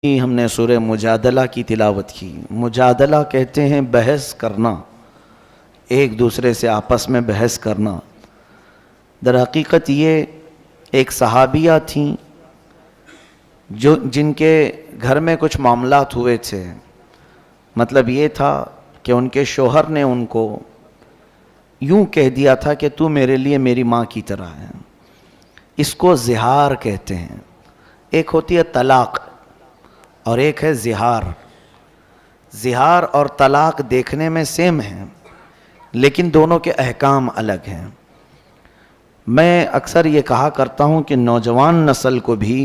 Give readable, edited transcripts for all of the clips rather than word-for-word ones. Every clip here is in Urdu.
ہم نے سورہ مجادلہ کی تلاوت کی۔ مجادلہ کہتے ہیں بحث کرنا، ایک دوسرے سے آپس میں بحث کرنا۔ در حقیقت یہ ایک صحابیہ تھیں جن کے گھر میں کچھ معاملات ہوئے تھے۔ مطلب یہ تھا کہ ان کے شوہر نے ان کو یوں کہہ دیا تھا کہ تو میرے لیے میری ماں کی طرح ہے۔ اس کو زہار کہتے ہیں۔ ایک ہوتی ہے طلاق اور ایک ہے زہار۔ زہار اور طلاق دیکھنے میں سیم ہیں لیکن دونوں کے احکام الگ ہیں۔ میں اکثر یہ کہا کرتا ہوں کہ نوجوان نسل کو بھی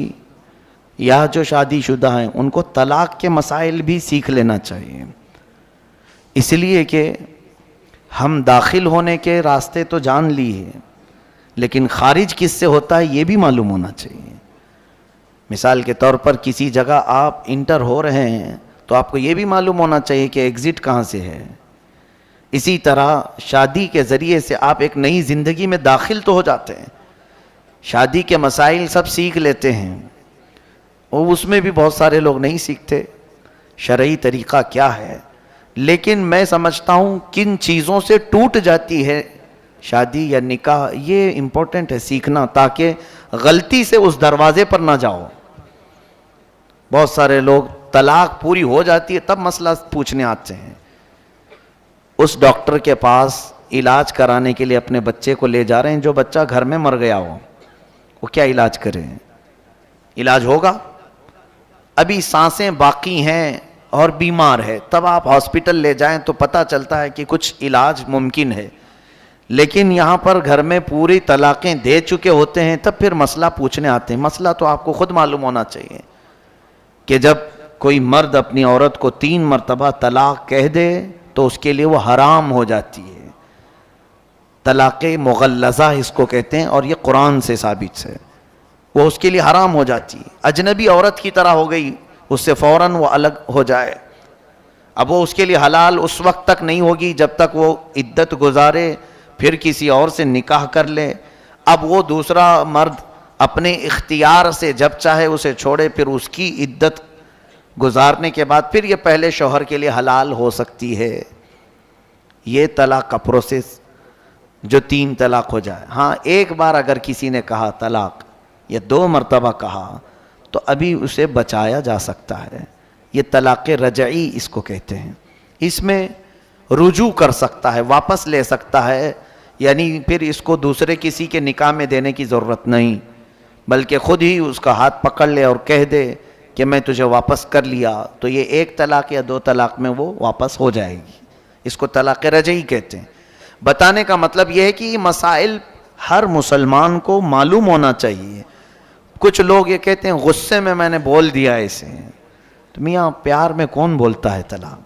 یا جو شادی شدہ ہیں ان کو طلاق کے مسائل بھی سیکھ لینا چاہیے، اس لیے کہ ہم داخل ہونے کے راستے تو جان لیے لیکن خارج کس سے ہوتا ہے یہ بھی معلوم ہونا چاہیے۔ مثال کے طور پر کسی جگہ آپ انٹر ہو رہے ہیں تو آپ کو یہ بھی معلوم ہونا چاہیے کہ ایگزٹ کہاں سے ہے۔ اسی طرح شادی کے ذریعے سے آپ ایک نئی زندگی میں داخل تو ہو جاتے ہیں، شادی کے مسائل سب سیکھ لیتے ہیں، اور اس میں بھی بہت سارے لوگ نہیں سیکھتے شرعی طریقہ کیا ہے۔ لیکن میں سمجھتا ہوں کن چیزوں سے ٹوٹ جاتی ہے شادی یا نکاح، یہ امپورٹنٹ ہے سیکھنا، تاکہ غلطی سے اس دروازے پر نہ جاؤ۔ بہت سارے لوگ طلاق پوری ہو جاتی ہے تب مسئلہ پوچھنے آتے ہیں۔ اس ڈاکٹر کے پاس علاج کرانے کے لیے اپنے بچے کو لے جا رہے ہیں جو بچہ گھر میں مر گیا ہو، وہ کیا علاج کرے؟ علاج ہوگا؟ ابھی سانسیں باقی ہیں اور بیمار ہے، تب آپ ہاسپٹل لے جائیں تو پتہ چلتا ہے کہ کچھ علاج ممکن ہے، لیکن یہاں پر گھر میں پوری طلاقیں دے چکے ہوتے ہیں تب پھر مسئلہ پوچھنے آتے ہیں۔ مسئلہ تو آپ کو خود معلوم ہونا چاہیے کہ جب کوئی مرد اپنی عورت کو 3 مرتبہ طلاق کہہ دے تو اس کے لیے وہ حرام ہو جاتی ہے۔ طلاق مغلظہ اس کو کہتے ہیں اور یہ قرآن سے ثابت ہے، وہ اس کے لیے حرام ہو جاتی ہے۔ اجنبی عورت کی طرح ہو گئی، اس سے فوراً وہ الگ ہو جائے، اب وہ اس کے لیے حلال اس وقت تک نہیں ہوگی جب تک وہ عدت گزارے، پھر کسی اور سے نکاح کر لے۔ اب وہ دوسرا مرد اپنے اختیار سے جب چاہے اسے چھوڑے، پھر اس کی عدت گزارنے کے بعد پھر یہ پہلے شوہر کے لیے حلال ہو سکتی ہے۔ یہ طلاق کا پروسیس جو 3 طلاق ہو جائے۔ ہاں ایک بار اگر کسی نے کہا طلاق یا 2 مرتبہ کہا تو ابھی اسے بچایا جا سکتا ہے، یہ طلاق رجعی اس کو کہتے ہیں۔ اس میں رجوع کر سکتا ہے، واپس لے سکتا ہے، یعنی پھر اس کو دوسرے کسی کے نکاح میں دینے کی ضرورت نہیں، بلکہ خود ہی اس کا ہاتھ پکڑ لے اور کہہ دے کہ میں تجھے واپس کر لیا، تو یہ 1 طلاق یا 2 طلاق میں وہ واپس ہو جائے گی۔ اس کو طلاق رجعی کہتے ہیں۔ بتانے کا مطلب یہ ہے کہ یہ مسائل ہر مسلمان کو معلوم ہونا چاہیے۔ کچھ لوگ یہ کہتے ہیں غصے میں نے بول دیا اسے، تو میاں پیار میں کون بولتا ہے طلاق؟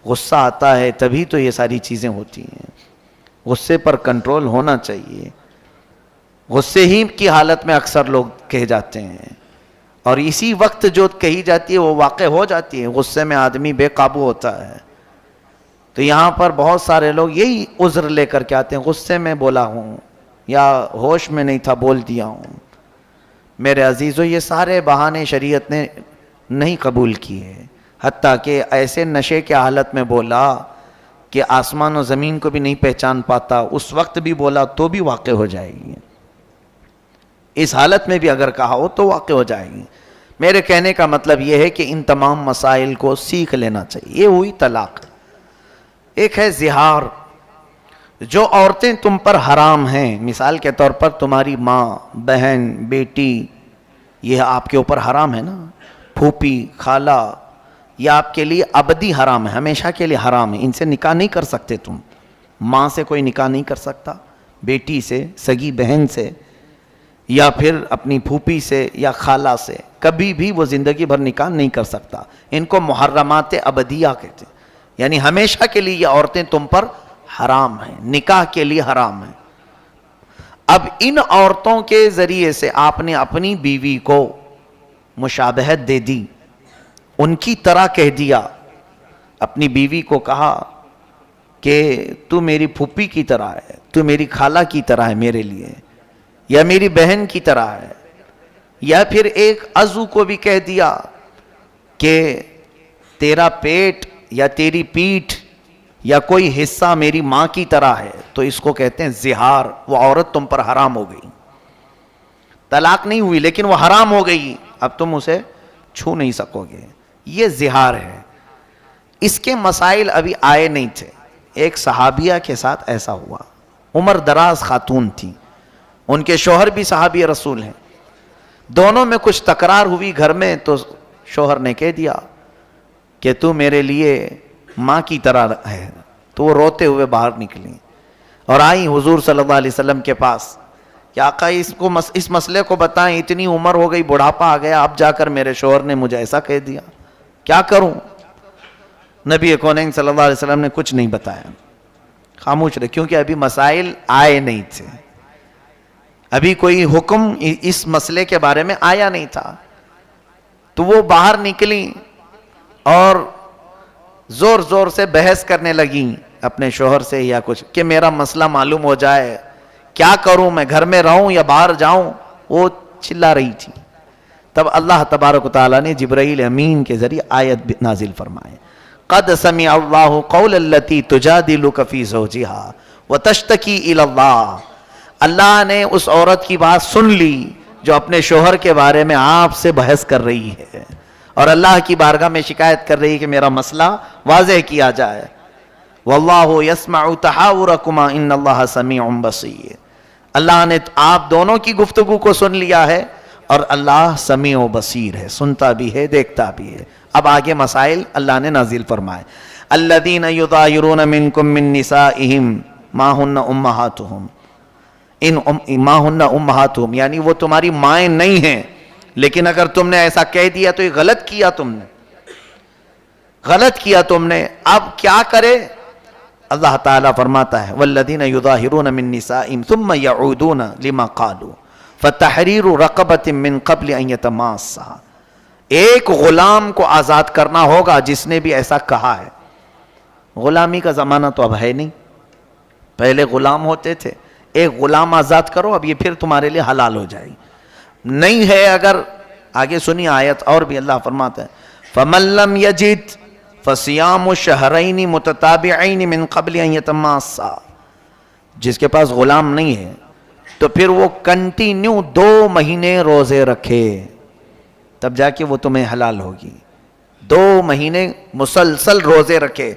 غصہ آتا ہے تبھی تو یہ ساری چیزیں ہوتی ہیں، غصے پر کنٹرول ہونا چاہیے۔ غصے ہی کی حالت میں اکثر لوگ کہہ جاتے ہیں، اور اسی وقت جو کہی جاتی ہے وہ واقع ہو جاتی ہے۔ غصے میں آدمی بے قابو ہوتا ہے، تو یہاں پر بہت سارے لوگ یہی عذر لے کر کے آتے ہیں، غصے میں بولا ہوں یا ہوش میں نہیں تھا بول دیا ہوں۔ میرے عزیزو، یہ سارے بہانے شریعت نے نہیں قبول کیے، حتیٰ کہ ایسے نشے کے حالت میں بولا کہ آسمان و زمین کو بھی نہیں پہچان پاتا، اس وقت بھی بولا تو بھی واقع ہو جائے گی۔ اس حالت میں بھی اگر کہا ہو تو واقع ہو جائے گی۔ میرے کہنے کا مطلب یہ ہے کہ ان تمام مسائل کو سیکھ لینا چاہیے۔ یہ ہوئی طلاق۔ ایک ہے زہار، جو عورتیں تم پر حرام ہیں، مثال کے طور پر تمہاری ماں، بہن، بیٹی، یہ آپ کے اوپر حرام ہے نا، پھوپھی، خالہ، یہ آپ کے لیے ابدی حرام ہے، ہمیشہ کے لیے حرام ہے، ان سے نکاح نہیں کر سکتے تم۔ ماں سے کوئی نکاح نہیں کر سکتا، بیٹی سے، سگی بہن سے، یا پھر اپنی پھوپھی سے یا خالہ سے، کبھی بھی وہ زندگی بھر نکاح نہیں کر سکتا۔ ان کو محرمات ابدیہ کہتے ہیں، یعنی ہمیشہ کے لیے یہ عورتیں تم پر حرام ہیں، نکاح کے لیے حرام ہیں۔ اب ان عورتوں کے ذریعے سے آپ نے اپنی بیوی کو مشابہت دے دی، ان کی طرح کہہ دیا، اپنی بیوی کو کہا کہ تو میری پھوپھی کی طرح ہے، تو میری خالہ کی طرح ہے میرے لیے، یا میری بہن کی طرح ہے، یا پھر ایک عضو کو بھی کہہ دیا کہ تیرا پیٹ یا تیری پیٹھ یا کوئی حصہ میری ماں کی طرح ہے، تو اس کو کہتے ہیں زہار. وہ عورت تم پر حرام ہو گئی، طلاق نہیں ہوئی لیکن وہ حرام ہو گئی، اب تم اسے چھو نہیں سکو گے. یہ زہار ہے. اس کے مسائل ابھی آئے نہیں تھے. ایک صحابیہ کے ساتھ ایسا ہوا. عمر دراز خاتون تھی، ان کے شوہر بھی صحابی رسول ہیں. دونوں میں کچھ تکرار ہوئی گھر میں، تو شوہر نے کہہ دیا کہ تو میرے لیے ماں کی طرح ہے. تو وہ روتے ہوئے باہر نکلی اور آئی حضور صلی اللہ علیہ وسلم کے پاس کہ آقا اس مسئلے کو بتائیں، اتنی عمر ہو گئی، بڑھاپا آ گیا، اب جا کر میرے شوہر نے مجھے ایسا کہہ دیا، کیا کروں؟ نبی کونین صلی اللہ علیہ وسلم نے کچھ نہیں بتایا، خاموش رہے، کیونکہ ابھی مسائل آئے نہیں تھے، ابھی کوئی حکم اس مسئلے کے بارے میں آیا نہیں تھا. تو وہ باہر نکلی اور زور زور سے بحث کرنے لگیں اپنے شوہر سے یا کچھ، کہ میرا مسئلہ معلوم ہو جائے، کیا کروں، میں گھر میں رہوں یا باہر جاؤں. وہ چلا رہی تھی. تب اللہ تبارک و تعالیٰ نے جبرائیل امین کے ذریعے آیت نازل فرمائے، قد سمع اللہ قول التی تجادلک فی زوجہا وتشتکی الی اللہ. اللہ نے اس عورت کی بات سن لی جو اپنے شوہر کے بارے میں آپ سے بحث کر رہی ہے اور اللہ کی بارگاہ میں شکایت کر رہی ہے کہ میرا مسئلہ واضح کیا جائے. واللہ یسمع تحاورکما ان اللہ سمیع بصیر. اللہ نے آپ دونوں کی گفتگو کو سن لیا ہے اور اللہ سمیع و بصیر ہے، سنتا بھی ہے، دیکھتا بھی ہے. اب آگے مسائل اللہ نے نازل فرمائے. الذین یظاہرون منکم من نسائہم ما ہن امہاتہم ما ہن امہاتہم، یعنی وہ تمہاری مائیں نہیں ہیں، لیکن اگر تم نے ایسا کہہ دیا تو یہ غلط کیا تم نے، غلط کیا تم نے. اب کیا کرے؟ اللہ تعالیٰ فرماتا ہے والذین یظاہرون من نسائہم ثم یعودون لما قالوا فتحریر رقبۃ من قبل ان یتماسا. ایک غلام کو آزاد کرنا ہوگا جس نے بھی ایسا کہا ہے. غلامی کا زمانہ تو اب ہے نہیں، پہلے غلام ہوتے تھے. ایک غلام آزاد کرو، اب یہ پھر تمہارے لیے حلال ہو جائے گی. نہیں ہے اگر، آگے سنی آیت اور بھی اللہ فرماتا ہے فَمَن لَّمْ يَجِدْ فَصِيَامُ شَهْرَيْنِ مُتَتَابِعَيْنِ مِن قَبْلِ أَن يَتَمَاسَّا. جس کے پاس غلام نہیں ہے تو پھر وہ کنٹینیو 2 مہینے روزے رکھے، تب جا کے وہ تمہیں حلال ہوگی. 2 مہینے مسلسل روزے رکھے.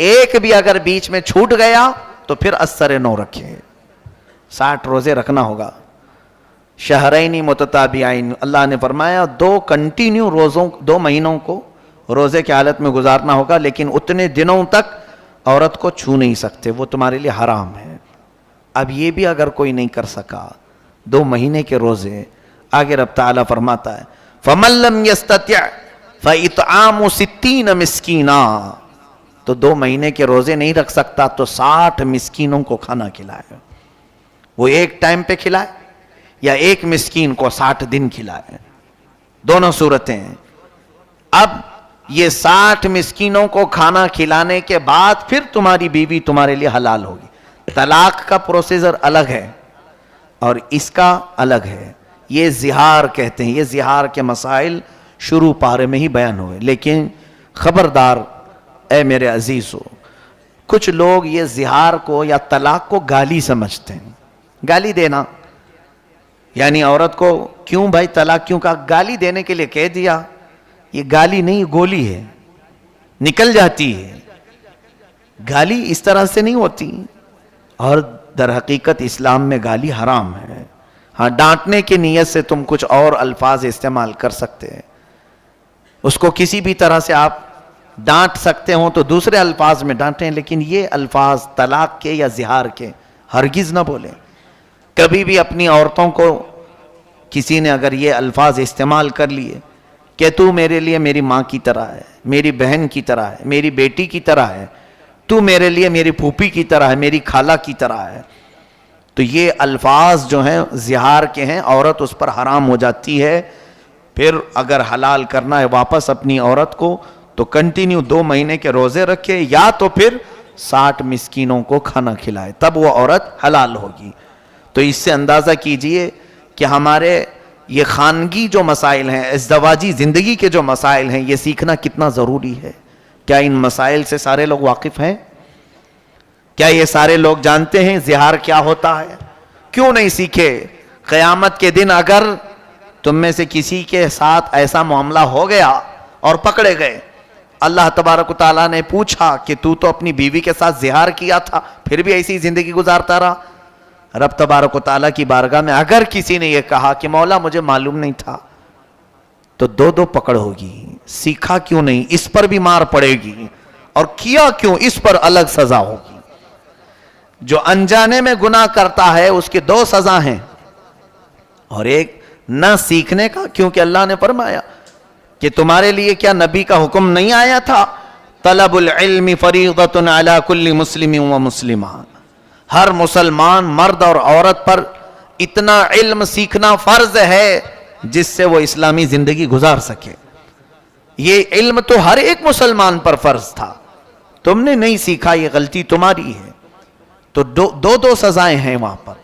ایک بھی اگر بیچ میں چھوٹ گیا تو پھر اثر 9 رکھے. 60 روزے رکھنا ہوگا. شہرین متتابعین، اللہ نے فرمایا 2 کنٹینیو روزوں، 2 مہینوں کو روزے کی حالت میں گزارنا ہوگا، لیکن اتنے دنوں تک عورت کو چھو نہیں سکتے، وہ تمہارے لیے حرام ہے. اب یہ بھی اگر کوئی نہیں کر سکا 2 مہینے کے روزے، آگے رب تعالیٰ فرماتا ہے فَمَن لَّمْ يَسْتَطِعْ فَإِطْعَامُ 60 مسکینا. تو 2 مہینے کے روزے نہیں رکھ سکتا تو 60 مسکینوں کو کھانا کھلائے. وہ ایک ٹائم پہ کھلائے یا ایک مسکین کو 60 دن کھلائے، دونوں صورتیں ہیں. اب یہ 60 مسکینوں کو کھانا کھلانے کے بعد پھر تمہاری بیوی تمہارے لیے حلال ہوگی. طلاق کا پروسیجر الگ ہے اور اس کا الگ ہے. یہ زہار کہتے ہیں. یہ زہار کے مسائل شروع پارے میں ہی بیان ہوئے، لیکن خبردار اے میرے عزیزو، کچھ لوگ یہ زہار کو یا طلاق کو گالی سمجھتے ہیں. گالی دینا یعنی عورت کو کیوں بھائی طلاق کیوں کہا؟ گالی دینے کے لیے کہہ دیا. یہ گالی نہیں، گولی ہے، نکل جاتی ہے. گالی اس طرح سے نہیں ہوتی، اور در حقیقت اسلام میں گالی حرام ہے. ہاں، ڈانٹنے کی نیت سے تم کچھ اور الفاظ استعمال کر سکتے ہیں، اس کو کسی بھی طرح سے آپ ڈانٹ سکتے ہوں تو دوسرے الفاظ میں ڈانٹیں، لیکن یہ الفاظ طلاق کے یا زہار کے ہرگز نہ بولیں. کبھی بھی اپنی عورتوں کو کسی نے اگر یہ الفاظ استعمال کر لیے کہ تو میرے لیے میری ماں کی طرح ہے، میری بہن کی طرح ہے، میری بیٹی کی طرح ہے، تو میرے لیے میری پھوپھی کی طرح ہے، میری خالہ کی طرح ہے، تو یہ الفاظ جو ہیں زہار کے ہیں، عورت اس پر حرام ہو جاتی ہے. پھر اگر حلال کرنا ہے واپس اپنی عورت کو تو کنٹینیو 2 مہینے کے روزے رکھے یا تو پھر 60 مسکینوں کو کھانا کھلائے، تب وہ عورت حلال ہوگی. تو اس سے اندازہ کیجئے کہ ہمارے یہ خانگی جو مسائل ہیں، ازدواجی زندگی کے جو مسائل ہیں، یہ سیکھنا کتنا ضروری ہے. کیا ان مسائل سے سارے لوگ واقف ہیں؟ کیا یہ سارے لوگ جانتے ہیں زہار کیا ہوتا ہے؟ کیوں نہیں سیکھے؟ قیامت کے دن اگر تم میں سے کسی کے ساتھ ایسا معاملہ ہو گیا اور پکڑے گئے، اللہ تبارک و تعالیٰ نے پوچھا کہ تو اپنی بیوی کے ساتھ زہار کیا تھا پھر بھی ایسی زندگی گزارتا رہا، رب تبارک و تعالیٰ کی بارگاہ میں اگر کسی نے یہ کہا کہ مولا مجھے معلوم نہیں تھا، تو دو پکڑ ہوگی. سیکھا کیوں نہیں، اس پر بھی مار پڑے گی، اور کیا کیوں، اس پر الگ سزا ہوگی. جو انجانے میں گناہ کرتا ہے اس کی 2 سزا ہیں، اور ایک نہ سیکھنے کا، کیونکہ اللہ نے فرمایا کہ تمہارے لیے کیا نبی کا حکم نہیں آیا تھا، طلب العلم فریضۃ علی کل مسلم و مسلمہ، ہر مسلمان مرد اور عورت پر اتنا علم سیکھنا فرض ہے جس سے وہ اسلامی زندگی گزار سکے. یہ علم تو ہر ایک مسلمان پر فرض تھا، تم نے نہیں سیکھا، یہ غلطی تمہاری ہے. تو دو سزائیں ہیں وہاں پر،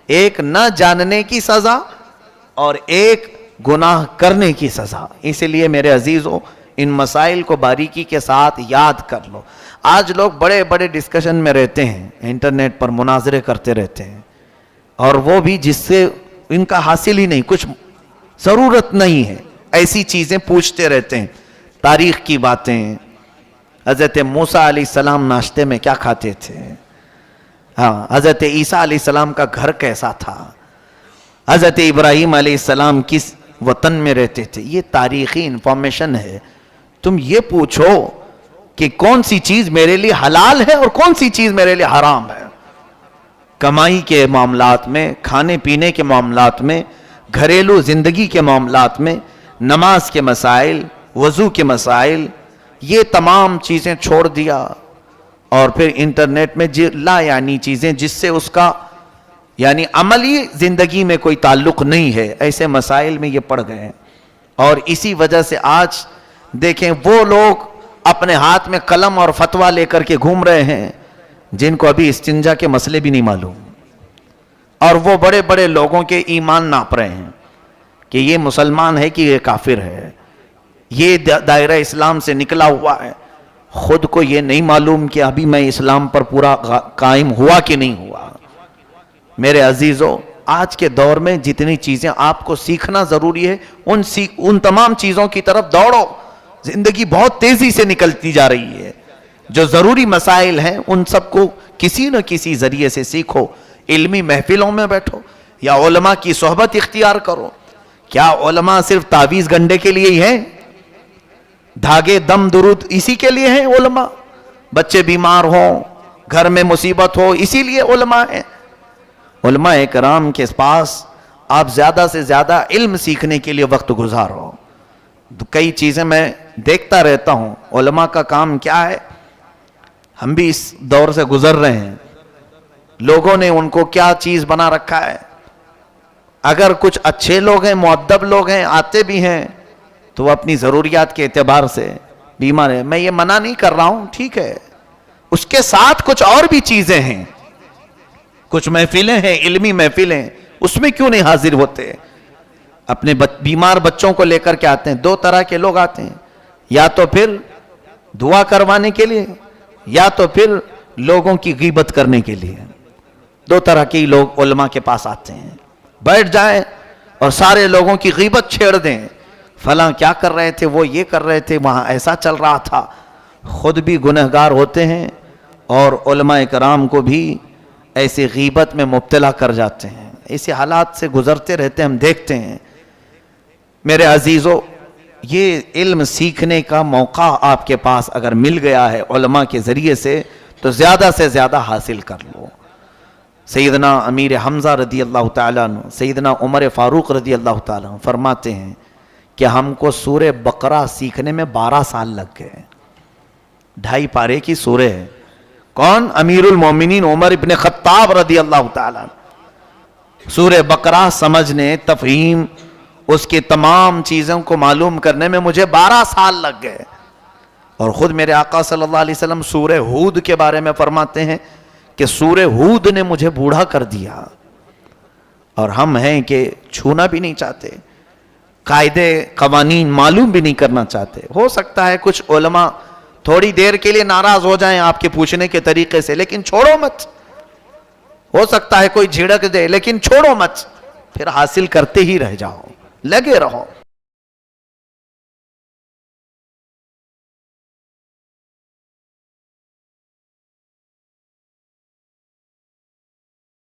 ایک نہ جاننے کی سزا اور ایک گناہ کرنے کی سزا. اسی لیے میرے عزیزوں ان مسائل کو باریکی کے ساتھ یاد کر لو. آج لوگ بڑے بڑے ڈسکشن میں رہتے ہیں، انٹرنیٹ پر مناظرے کرتے رہتے ہیں، اور وہ بھی جس سے ان کا حاصل ہی نہیں، کچھ ضرورت نہیں ہے، ایسی چیزیں پوچھتے رہتے ہیں. تاریخ کی باتیں، حضرت موسیٰ علیہ السلام ناشتے میں کیا کھاتے تھے، ہاں حضرت عیسیٰ علیہ السلام کا گھر کیسا تھا، حضرت ابراہیم علیہ السلام کس وطن میں رہتے تھے، یہ تاریخی انفارمیشن ہے. تم یہ پوچھو کہ کون سی چیز میرے لیے حلال ہے اور کون سی چیز میرے لیے حرام ہے. کمائی کے معاملات میں، کھانے پینے کے معاملات میں، گھریلو زندگی کے معاملات میں، نماز کے مسائل، وضو کے مسائل، یہ تمام چیزیں چھوڑ دیا، اور پھر انٹرنیٹ میں لا یعنی چیزیں جس سے اس کا یعنی عملی زندگی میں کوئی تعلق نہیں ہے، ایسے مسائل میں یہ پڑ گئے ہیں. اور اسی وجہ سے آج دیکھیں وہ لوگ اپنے ہاتھ میں قلم اور فتویٰ لے کر کے گھوم رہے ہیں جن کو ابھی استنجا کے مسئلے بھی نہیں معلوم، اور وہ بڑے بڑے لوگوں کے ایمان ناپ رہے ہیں کہ یہ مسلمان ہے کہ یہ کافر ہے، یہ دائرہ اسلام سے نکلا ہوا ہے. خود کو یہ نہیں معلوم کہ ابھی میں اسلام پر پورا قائم ہوا کہ نہیں ہوا. میرے عزیزوں آج کے دور میں جتنی چیزیں آپ کو سیکھنا ضروری ہے ان تمام چیزوں کی طرف دوڑو. زندگی بہت تیزی سے نکلتی جا رہی ہے. جو ضروری مسائل ہیں ان سب کو کسی نہ کسی ذریعے سے سیکھو. علمی محفلوں میں بیٹھو یا علماء کی صحبت اختیار کرو. کیا علماء صرف تعویذ گنڈے کے لیے ہی ہیں؟ دھاگے دم درود اسی کے لیے ہیں علماء؟ بچے بیمار ہوں، گھر میں مصیبت ہو، اسی لیے علماء ہیں؟ علماء کرام کے پاس آپ زیادہ سے زیادہ علم سیکھنے کے لیے وقت گزارو. کئی چیزیں میں دیکھتا رہتا ہوں، علماء کا کام کیا ہے. ہم بھی اس دور سے گزر رہے ہیں، لوگوں نے ان کو کیا چیز بنا رکھا ہے. اگر کچھ اچھے لوگ ہیں، مؤدب لوگ ہیں، آتے بھی ہیں، تو وہ اپنی ضروریات کے اعتبار سے بیمار ہے. میں یہ منع نہیں کر رہا ہوں، ٹھیک ہے، اس کے ساتھ کچھ اور بھی چیزیں ہیں، کچھ محفلیں ہیں، علمی محفلیں، اس میں کیوں نہیں حاضر ہوتے؟ اپنے بیمار بچوں کو لے کر کے آتے ہیں. 2 طرح کے لوگ آتے ہیں، یا تو پھر دعا کروانے کے لیے، یا تو پھر لوگوں کی غیبت کرنے کے لیے. 2 طرح کے لوگ علماء کے پاس آتے ہیں. بیٹھ جائیں اور سارے لوگوں کی غیبت چھیڑ دیں، فلاں کیا کر رہے تھے، وہ یہ کر رہے تھے، وہاں ایسا چل رہا تھا. خود بھی گنہگار ہوتے ہیں اور علماء کرام کو بھی ایسے غیبت میں مبتلا کر جاتے ہیں. ایسے حالات سے گزرتے رہتے ہیں، ہم دیکھتے ہیں. میرے عزیزو، یہ علم سیکھنے کا موقع آپ کے پاس اگر مل گیا ہے علماء کے ذریعے سے تو زیادہ حاصل کر لو. سیدنا امیر حمزہ رضی اللہ تعالیٰ عنہ، سیدنا عمر فاروق رضی اللہ تعالیٰ عنہ فرماتے ہیں کہ ہم کو سورہ بقرہ سیکھنے میں 12 سال لگ گئے. 2.5 پارے کی سورہ ہے. کون؟ امیر المومنین عمر ابن خطاب رضی اللہ تعالیٰ عنہ. سورہ بقرہ سمجھنے، تفہیم، اس کی تمام چیزوں کو معلوم کرنے میں مجھے 12 سال لگ گئے. اور خود میرے آقا صلی اللہ علیہ وسلم سورہ ہود کے بارے میں فرماتے ہیں کہ سورہ ہود نے مجھے بوڑھا کر دیا، اور ہم ہیں کہ چھونا بھی نہیں چاہتے. قاعدے قوانین معلوم بھی نہیں کرنا چاہتے. ہو سکتا ہے کچھ علماء تھوڑی دیر کے لیے ناراض ہو جائیں آپ کے پوچھنے کے طریقے سے, لیکن چھوڑو مت. ہو سکتا ہے کوئی جھڑک دے, لیکن چھوڑو مت, پھر حاصل کرتے ہی رہ جاؤ, لگے رہو.